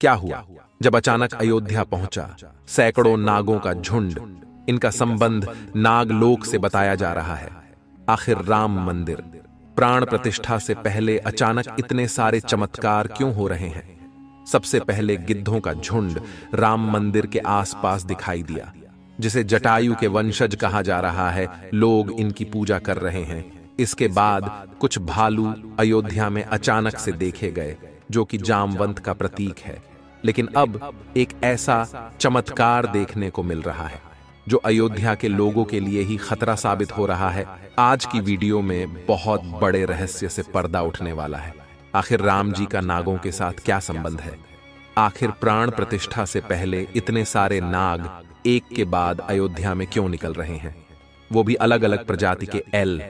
क्या हुआ जब अचानक अयोध्या पहुंचा? सैकड़ों नागों का झुंड, इनका संबंध नागलोक से बताया जा रहा है। आखिर राम मंदिर प्राण प्रतिष्ठा से पहले अचानक इतने सारे चमत्कार क्यों हो रहे हैं? सबसे पहले गिद्धों का झुंड राम मंदिर के आसपास दिखाई दिया, जिसे जटायु के वंशज कहा जा रहा है। लोग इनकी पूजा कर रहे हैं। इसके बाद कुछ भालू अयोध्या में अचानक से देखे गए, जो कि जामवंत का प्रतीक है। लेकिन अब एक ऐसा चमत्कार देखने को मिल रहा है जो अयोध्या के लोगों के लिए ही खतरा साबित हो रहा है। आज की वीडियो में बहुत बड़े रहस्य से पर्दा उठने वाला है। आखिर राम जी का नागों के साथ क्या संबंध है? आखिर प्राण प्रतिष्ठा से पहले इतने सारे नाग एक के बाद अयोध्या में क्यों निकल रहे हैं, वो भी अलग अलग प्रजाति के एल।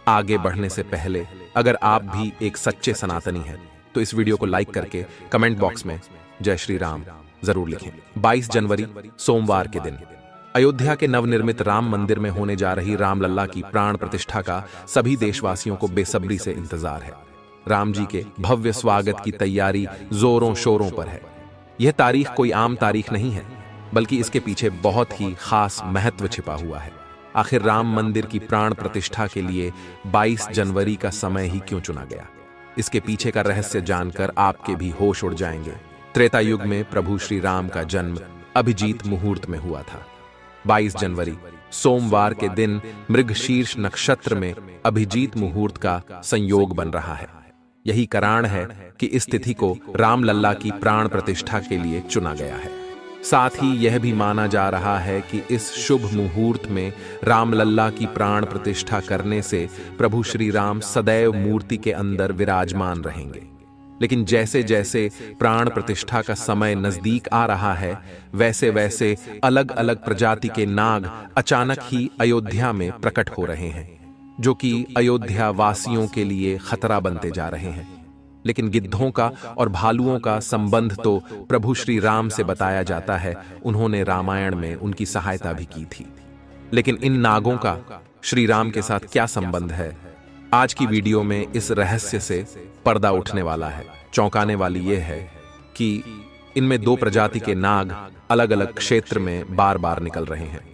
आगे बढ़ने से पहले अगर आप भी एक सच्चे सनातनी हैं तो इस वीडियो को लाइक करके कमेंट बॉक्स में जय श्री राम जरूर लिखें। 22 जनवरी सोमवार के दिन अयोध्या के नवनिर्मित राम मंदिर में होने जा रही रामलला की प्राण प्रतिष्ठा का सभी देशवासियों को बेसब्री से इंतजार है। राम जी के भव्य स्वागत की तैयारी जोरों शोरों पर है। यह तारीख कोई आम तारीख नहीं है, बल्कि इसके पीछे बहुत ही खास महत्व छिपा हुआ है। आखिर राम मंदिर की प्राण प्रतिष्ठा के लिए 22 जनवरी का समय ही क्यों चुना गया? इसके पीछे का रहस्य जानकर आपके भी होश उड़ जाएंगे। त्रेता युग में प्रभु श्री राम का जन्म अभिजीत मुहूर्त में हुआ था। 22 जनवरी सोमवार के दिन मृगशीर्ष नक्षत्र में अभिजीत मुहूर्त का संयोग बन रहा है। यही कारण है कि इस तिथि को रामलला की प्राण प्रतिष्ठा के लिए चुना गया है। साथ ही यह भी माना जा रहा है कि इस शुभ मुहूर्त में रामलला की प्राण प्रतिष्ठा करने से प्रभु श्री राम सदैव मूर्ति के अंदर विराजमान रहेंगे। लेकिन जैसे जैसे प्राण प्रतिष्ठा का समय नजदीक आ रहा है, वैसे वैसे अलग अलग प्रजाति के नाग अचानक ही अयोध्या में प्रकट हो रहे हैं, जो कि अयोध्या वासियों के लिए खतरा बनते जा रहे हैं। लेकिन गिद्धों का और भालुओं का संबंध तो प्रभु श्री राम से बताया जाता है। उन्होंने रामायण में उनकी सहायता भी की थी। लेकिन इन नागों का श्री राम के साथ क्या संबंध है? आज की वीडियो में इस रहस्य से पर्दा उठने वाला है। चौंकाने वाली यह है कि इनमें दो प्रजाति के नाग अलग अलग क्षेत्र में बार बार निकल रहे हैं,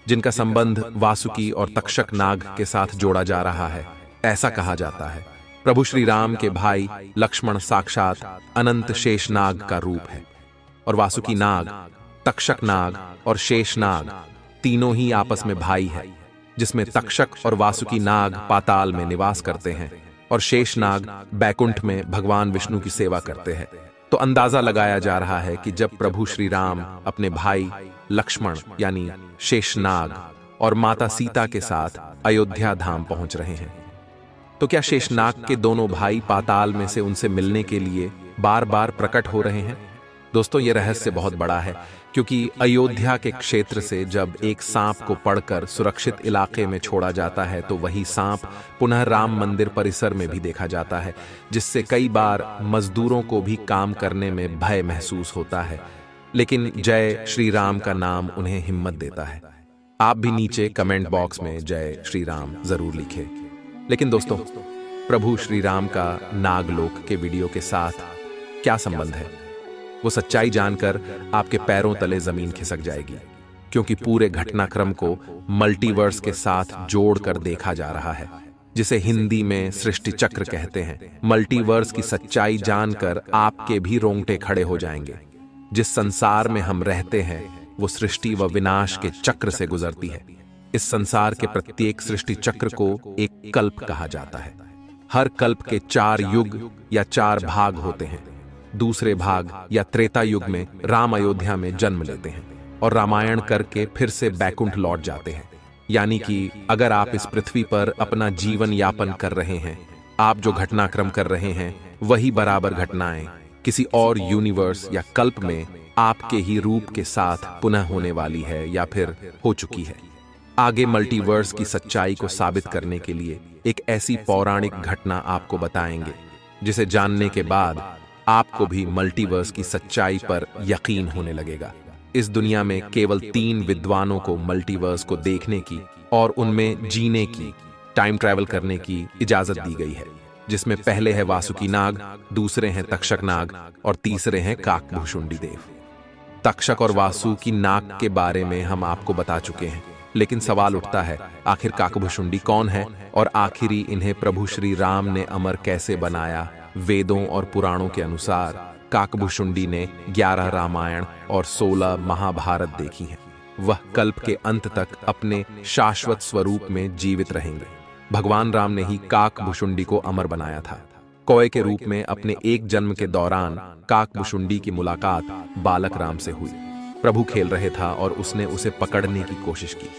जिनका संबंध वासुकी और तक्षक नाग के साथ जोड़ा जा रहा है। ऐसा कहा जाता है प्रभु श्री राम के भाई लक्ष्मण साक्षात अनंत शेष नाग का रूप है, और वासुकी नाग, तक्षक नाग और शेष नाग तीनों ही आपस में भाई है, जिसमें तक्षक और वासुकी नाग पाताल में निवास करते हैं और शेष नाग बैकुंठ में भगवान विष्णु की सेवा करते हैं। तो अंदाजा लगाया जा रहा है कि जब प्रभु श्री राम अपने भाई लक्ष्मण यानी शेषनाग और माता सीता के साथ अयोध्या धाम पहुंच रहे हैं, तो क्या शेषनाग के दोनों भाई पाताल में से उनसे मिलने के लिए बार बार प्रकट हो रहे हैं? दोस्तों, यह रहस्य बहुत बड़ा है, क्योंकि अयोध्या के क्षेत्र से जब एक सांप को पकड़कर सुरक्षित इलाके में छोड़ा जाता है, तो वही सांप पुनः राम मंदिर परिसर में भी देखा जाता है, जिससे कई बार मजदूरों को भी काम करने में भय महसूस होता है। लेकिन जय श्री राम का नाम उन्हें हिम्मत देता है। आप भी नीचे कमेंट बॉक्स में जय श्री राम जरूर लिखें। लेकिन दोस्तों, प्रभु श्री राम का नागलोक के वीडियो के साथ क्या संबंध है? वो सच्चाई जानकर आपके पैरों तले जमीन खिसक जाएगी, क्योंकि पूरे घटनाक्रम को मल्टीवर्स के साथ जोड़कर देखा जा रहा है, जिसे हिंदी में सृष्टि चक्र कहते हैं। मल्टीवर्स की सच्चाई जानकर आपके भी रोंगटे खड़े हो जाएंगे। जिस संसार में हम रहते हैं वो सृष्टि व विनाश के चक्र से गुजरती है। इस संसार के प्रत्येक सृष्टि चक्र को एक कल्प कहा जाता है। हर कल्प के 4 युग या 4 भाग होते हैं। दूसरे भाग या त्रेता युग में राम अयोध्या में जन्म लेते हैं और रामायण करके फिर से बैकुंठ लौट जाते हैं। यानी कि अगर आप इस पृथ्वी पर अपना जीवन यापन कर रहे हैं, आप जो घटनाक्रम कर रहे हैं वही बराबर घटनाएं किसी और यूनिवर्स या कल्प में आपके ही रूप के साथ पुनः होने वाली है या फिर हो चुकी है। आगे मल्टीवर्स की सच्चाई को साबित करने के लिए एक ऐसी पौराणिक घटना आपको बताएंगे, जिसे जानने के बाद आपको भी मल्टीवर्स की सच्चाई पर यकीन होने लगेगा। इस दुनिया में केवल 3 विद्वानों को मल्टीवर्स को देखने की और उनमें जीने की, टाइम ट्रैवल करने की इजाजत दी गई है। जिसमें पहले है वासुकी नाग, दूसरे हैं तक्षक नाग और तीसरे हैं काकभुशुंडी देव। तक्षक और वासुकी नाग के बारे में हम आपको बता चुके हैं, लेकिन सवाल उठता है आखिर काकभुशुंडी कौन है और आखिरी इन्हें प्रभु श्री राम ने अमर कैसे बनाया। वेदों और पुराणों के अनुसार काकभुशुंडी ने 11 रामायण और 16 महाभारत देखी हैं। वह कल्प के अंत तक अपने शाश्वत स्वरूप में जीवित रहेंगे। भगवान राम ने ही काकभुशुंडी को अमर बनाया था। कौए के रूप में अपने एक जन्म के दौरान काकभुशुंडी की मुलाकात बालक राम से हुई। प्रभु खेल रहे था और उसने उसे पकड़ने की कोशिश की।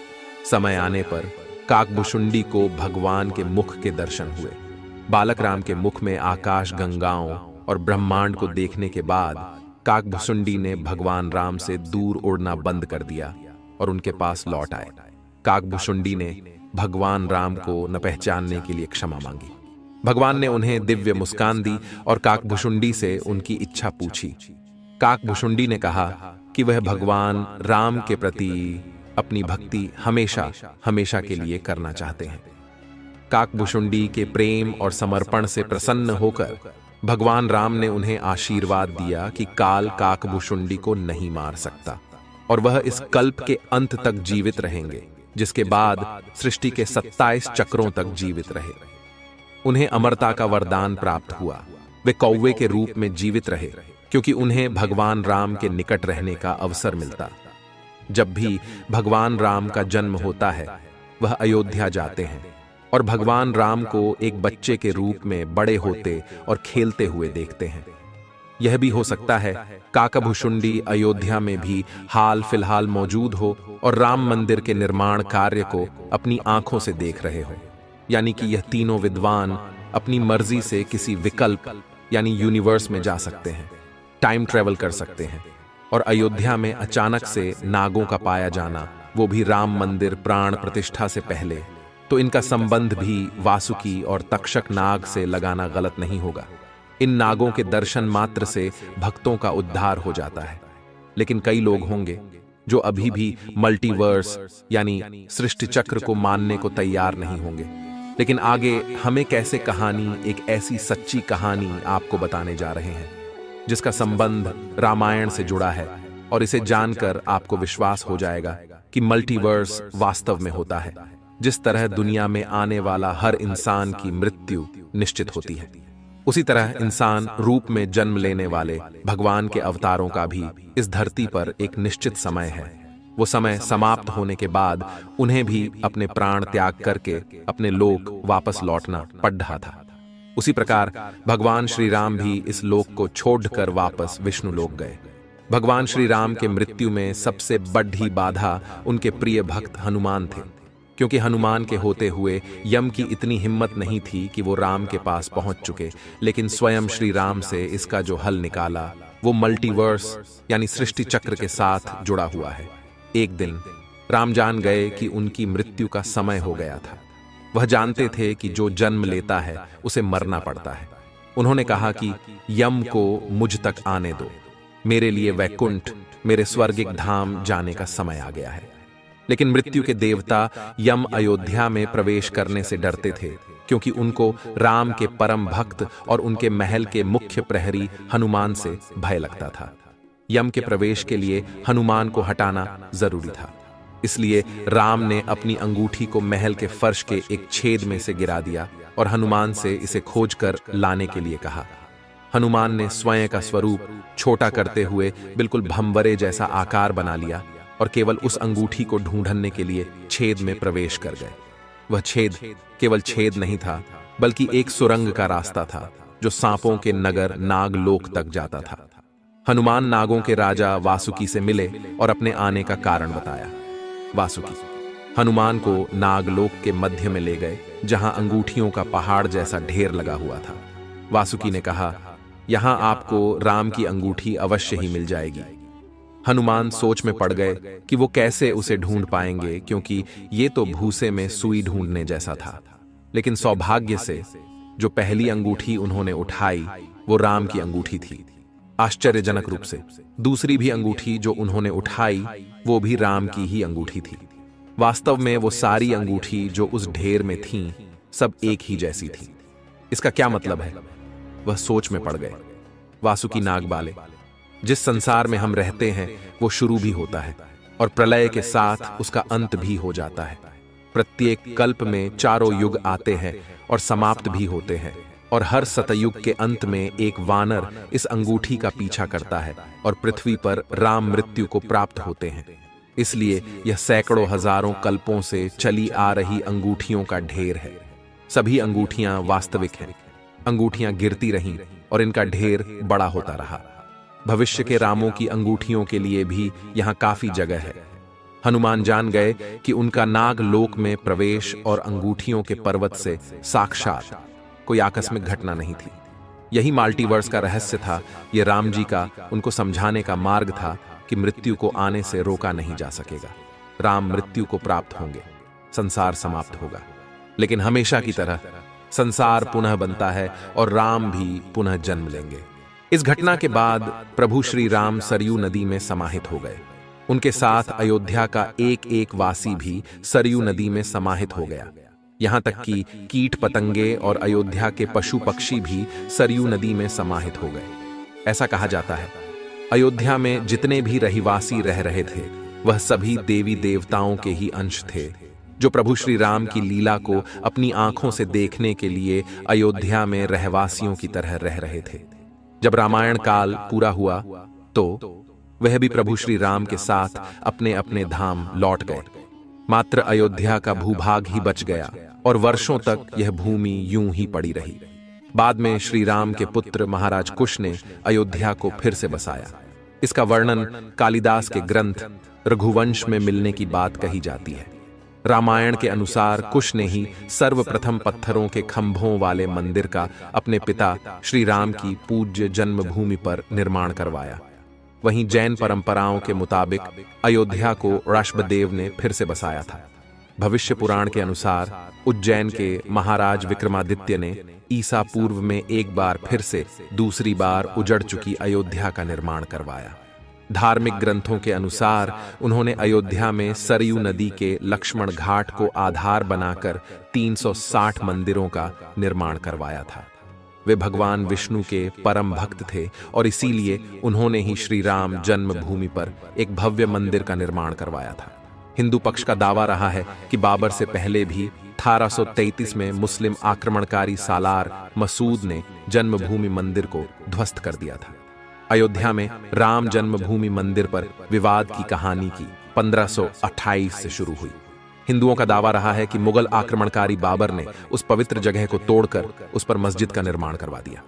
समय आने पर काकभुशुंडी को भगवान के मुख के दर्शन हुए। बालक राम के मुख में आकाश गंगाओं और ब्रह्मांड को देखने के बाद काकभुशुंडी ने भगवान राम से दूर उड़ना बंद कर दिया और उनके पास लौट आए। काकभुशुंडी ने भगवान राम को न पहचानने के लिए क्षमा मांगी। भगवान ने उन्हें दिव्य मुस्कान दी और काकभुशुंडी से उनकी इच्छा पूछी। काकभुशुंडी ने कहा कि वह भगवान राम के प्रति अपनी भक्ति हमेशा हमेशा के लिए करना चाहते हैं। काकभुशुंडी के प्रेम और समर्पण से प्रसन्न होकर भगवान राम ने उन्हें आशीर्वाद दिया कि काल काकभुशुंडी को नहीं मार सकता और वह इस कल्प के अंत तक जीवित रहेंगे, जिसके बाद सृष्टि के 27 चक्रों तक जीवित रहे। उन्हें अमरता का वरदान प्राप्त हुआ। वे कौवे के रूप में जीवित रहे क्योंकि उन्हें भगवान राम के निकट रहने का अवसर मिलता। जब भी भगवान राम का जन्म होता है, वह अयोध्या जाते हैं और भगवान राम को एक बच्चे के रूप में बड़े होते और खेलते हुए देखते हैं। यह भी हो सकता है काकभुशुंडी अयोध्या में भी हाल फिलहाल मौजूद हो और राम मंदिर के निर्माण कार्य को अपनी आंखों से देख रहे हो। यानी कि यह तीनों विद्वान अपनी मर्जी से किसी विकल्प यानी यूनिवर्स में जा सकते हैं, टाइम ट्रेवल कर सकते हैं। और अयोध्या में अचानक से नागों का पाया जाना, वो भी राम मंदिर प्राण प्रतिष्ठा से पहले, तो इनका संबंध भी वासुकी और तक्षक नाग से लगाना गलत नहीं होगा। इन नागों के दर्शन मात्र से भक्तों का उद्धार हो जाता है। लेकिन कई लोग होंगे जो अभी भी मल्टीवर्स यानी सृष्टि चक्र को मानने को तैयार नहीं होंगे। लेकिन आगे हमें कैसे कहानी, एक ऐसी सच्ची कहानी आपको बताने जा रहे हैं जिसका संबंध रामायण से जुड़ा है, और इसे जानकर आपको विश्वास हो जाएगा कि मल्टीवर्स वास्तव में होता है। जिस तरह दुनिया में आने वाला हर इंसान की मृत्यु निश्चित होती है, उसी तरह इंसान रूप में जन्म लेने वाले भगवान के अवतारों का भी इस धरती पर एक निश्चित समय है। वो समय समाप्त होने के बाद उन्हें भी अपने प्राण त्याग करके अपने लोक वापस लौटना पड़ रहा था। उसी प्रकार भगवान श्री राम भी इस लोक को छोड़कर वापस विष्णु लोक गए। भगवान श्री राम के मृत्यु में सबसे बड़ी बाधा उनके प्रिय भक्त हनुमान थे, क्योंकि हनुमान के होते हुए यम की इतनी हिम्मत नहीं थी कि वो राम के पास पहुंच चुके। लेकिन स्वयं श्री राम से इसका जो हल निकाला वो मल्टीवर्स यानी सृष्टि चक्र के साथ जुड़ा हुआ है। एक दिन राम जान गए कि उनकी मृत्यु का समय हो गया था। वह जानते थे कि जो जन्म लेता है उसे मरना पड़ता है। उन्होंने कहा कि यम को मुझ तक आने दो, मेरे लिए वैकुंठ, मेरे स्वर्गिक धाम जाने का समय आ गया है। लेकिन मृत्यु के देवता यम अयोध्या में प्रवेश करने से डरते थे, क्योंकि उनको राम के परम भक्त और उनके महल के मुख्य प्रहरी हनुमान से भय लगता था। यम के प्रवेश के लिए हनुमान को हटाना जरूरी था। इसलिए राम ने अपनी अंगूठी को महल के फर्श के एक छेद में से गिरा दिया और हनुमान से इसे खोजकर लाने के लिए कहा। हनुमान ने स्वयं का स्वरूप छोटा करते हुए बिल्कुल भंवरे जैसा आकार बना लिया और केवल उस अंगूठी को ढूंढने के लिए छेद में प्रवेश कर गए। वह छेद केवल छेद नहीं था, बल्कि एक सुरंग का रास्ता था जो सांपों के नगर नागलोक तक जाता था। हनुमान नागों के राजा वासुकी से मिले और अपने आने का कारण बताया। वासुकी हनुमान को नागलोक के मध्य में ले गए, जहां अंगूठियों का पहाड़ जैसा ढेर लगा हुआ था। वासुकी ने कहा, यहां आपको राम की अंगूठी अवश्य ही मिल जाएगी। हनुमान सोच में पड़ गए कि वो कैसे उसे ढूंढ पाएंगे, क्योंकि ये तो भूसे में सुई ढूंढने जैसा था। लेकिन सौभाग्य से जो पहली अंगूठी उन्होंने उठाई वो राम की अंगूठी थी। आश्चर्यजनक रूप से दूसरी भी अंगूठी जो उन्होंने उठाई वो भी राम की ही अंगूठी थी। वास्तव में वो सारी अंगूठी जो उस ढेर में थीं, सब एक ही जैसी थी। इसका क्या मतलब है? वह सोच में पड़ गए। वासुकी नागबाले, जिस संसार में हम रहते हैं वो शुरू भी होता है और प्रलय के साथ उसका अंत भी हो जाता है। प्रत्येक कल्प में चारों युग आते हैं और समाप्त भी होते हैं, और हर सतयुग के अंत में एक वानर इस अंगूठी का पीछा करता है और पृथ्वी पर राम मृत्यु को प्राप्त होते हैं। इसलिए यह सैकड़ों हजारों कल्पों से चली आ रही अंगूठियों का ढेर है। सभी अंगूठियां वास्तविक हैं। अंगूठियां गिरती रहीं और इनका ढेर बड़ा होता रहा। भविष्य के रामों की अंगूठियों के लिए भी यहां काफी जगह है। हनुमान जान गए कि उनका नाग लोक में प्रवेश और अंगूठियों के पर्वत से साक्षात कोई आकस्मिक घटना नहीं थी। यही मल्टीवर्स का रहस्य था। यह राम जी का उनको समझाने का मार्ग था कि मृत्यु को आने से रोका नहीं जा सकेगा। राम मृत्यु को प्राप्त होंगे, संसार समाप्त होगा, लेकिन हमेशा की तरह संसार पुनः बनता है और राम भी पुनः जन्म लेंगे। इस घटना के बाद प्रभु श्री राम सरयू नदी में समाहित हो गए। उनके साथ अयोध्या का एक एक वासी भी सरयू नदी में समाहित हो गया। यहां तक कि कीट पतंगे और अयोध्या के पशु पक्षी भी सरयू नदी में समाहित हो गए। ऐसा कहा जाता है अयोध्या में जितने भी रहिवासी रह रहे थे वह सभी देवी देवताओं के ही अंश थे, जो प्रभु श्री राम की लीला को अपनी आंखों से देखने के लिए अयोध्या में रहवासियों की तरह रह रहे थे। जब रामायण काल पूरा हुआ तो वह भी प्रभु श्री राम के साथ अपने अपने धाम लौट गए। मात्र अयोध्या का भूभाग ही बच गया और वर्षों तक यह भूमि यूं ही पड़ी रही। बाद में श्री राम के पुत्र महाराज कुश ने अयोध्या को फिर से बसाया। इसका वर्णन कालिदास के ग्रंथ रघुवंश में मिलने की बात कही जाती है। रामायण के अनुसार कुश ने ही सर्वप्रथम पत्थरों के खंभों वाले मंदिर का अपने पिता श्री राम की पूज्य जन्मभूमि पर निर्माण करवाया। वहीं जैन परंपराओं के मुताबिक अयोध्या को ऋषभदेव ने फिर से बसाया था। भविष्य पुराण के अनुसार उज्जैन के महाराज विक्रमादित्य ने ईसा पूर्व में एक बार फिर से दूसरी बार उजड़ चुकी अयोध्या का निर्माण करवाया। धार्मिक ग्रंथों के अनुसार उन्होंने अयोध्या में सरयू नदी के लक्ष्मण घाट को आधार बनाकर 360 मंदिरों का निर्माण करवाया था। वे भगवान विष्णु के परम भक्त थे और इसीलिए उन्होंने ही श्री राम जन्मभूमि पर एक भव्य मंदिर का निर्माण करवाया था। हिंदू पक्ष का दावा रहा है कि बाबर से पहले भी 1833 में मुस्लिम आक्रमणकारी सालार मसूद ने जन्मभूमि मंदिर को ध्वस्त कर दिया था। अयोध्या में राम जन्मभूमि मंदिर पर विवाद की कहानी की 1528 से शुरू हुई। हिंदुओं का दावा रहा है कि मुगल आक्रमणकारी बाबर ने उस पवित्र जगह को तोड़कर उस पर मस्जिद का निर्माण करवा दिया।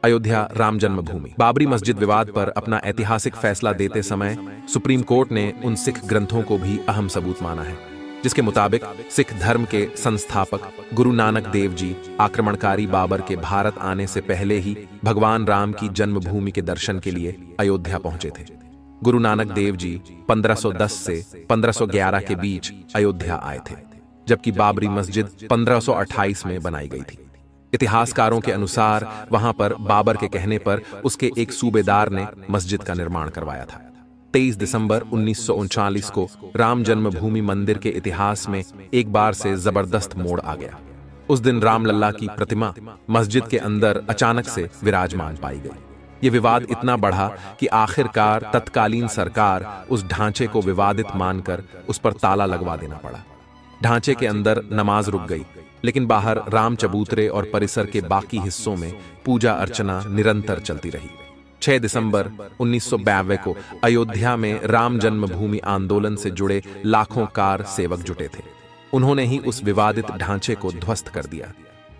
अयोध्या राम जन्मभूमि। बाबरी मस्जिद विवाद पर अपना ऐतिहासिक फैसला देते समय सुप्रीम कोर्ट ने उन सिख ग्रंथों को भी अहम सबूत माना है, जिसके मुताबिक सिख धर्म के संस्थापक गुरु नानक देव जी आक्रमणकारी बाबर के भारत आने से पहले ही भगवान राम की जन्मभूमि के दर्शन के लिए अयोध्या पहुंचे थे। गुरु नानक देव जी 1510 से 1511 के बीच अयोध्या आए थे, जबकि बाबरी मस्जिद 1528 में बनाई गई थी। इतिहासकारों के अनुसार वहां पर बाबर के कहने पर उसके एक सूबेदार ने मस्जिद का निर्माण करवाया था। 23 दिसंबर 1939 को राम जन्मभूमि मंदिर के इतिहास में एक बार से जबरदस्त मोड़ आ गया। उस दिन रामलल्ला की प्रतिमा मस्जिद के अंदर अचानक से विराजमान पाई गई। ये विवाद इतना बढ़ा कि आखिरकार तत्कालीन सरकार उस ढांचे को विवादित मानकर उस पर ताला लगवा देना पड़ा। ढांचे के अंदर नमाज रुक गई, लेकिन बाहर राम चबूतरे और परिसर के बाकी हिस्सों में पूजा अर्चना निरंतर चलती रही। 6 दिसंबर 1992 को अयोध्या में राम जन्मभूमि आंदोलन से जुड़े लाखों कार सेवक जुटे थे। उन्होंने ही उस विवादित ढांचे को ध्वस्त कर दिया।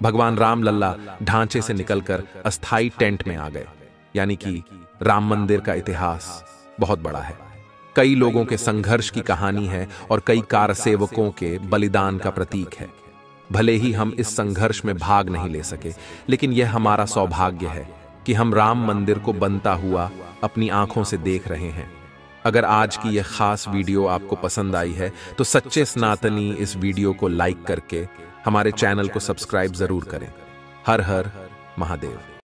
भगवान रामलल्ला ढांचे से निकलकर अस्थाई टेंट में आ गए। यानी कि राम मंदिर का इतिहास बहुत बड़ा है। कई लोगों के संघर्ष की कहानी है और कई कार सेवकों के बलिदान का प्रतीक है। भले ही हम इस संघर्ष में भाग नहीं ले सके, लेकिन यह हमारा सौभाग्य है कि हम राम मंदिर को बनता हुआ अपनी आंखों से देख रहे हैं। अगर आज की यह खास वीडियो आपको पसंद आई है तो सच्चे सनातनी इस वीडियो को लाइक करके हमारे चैनल को सब्सक्राइब जरूर करें। हर हर महादेव।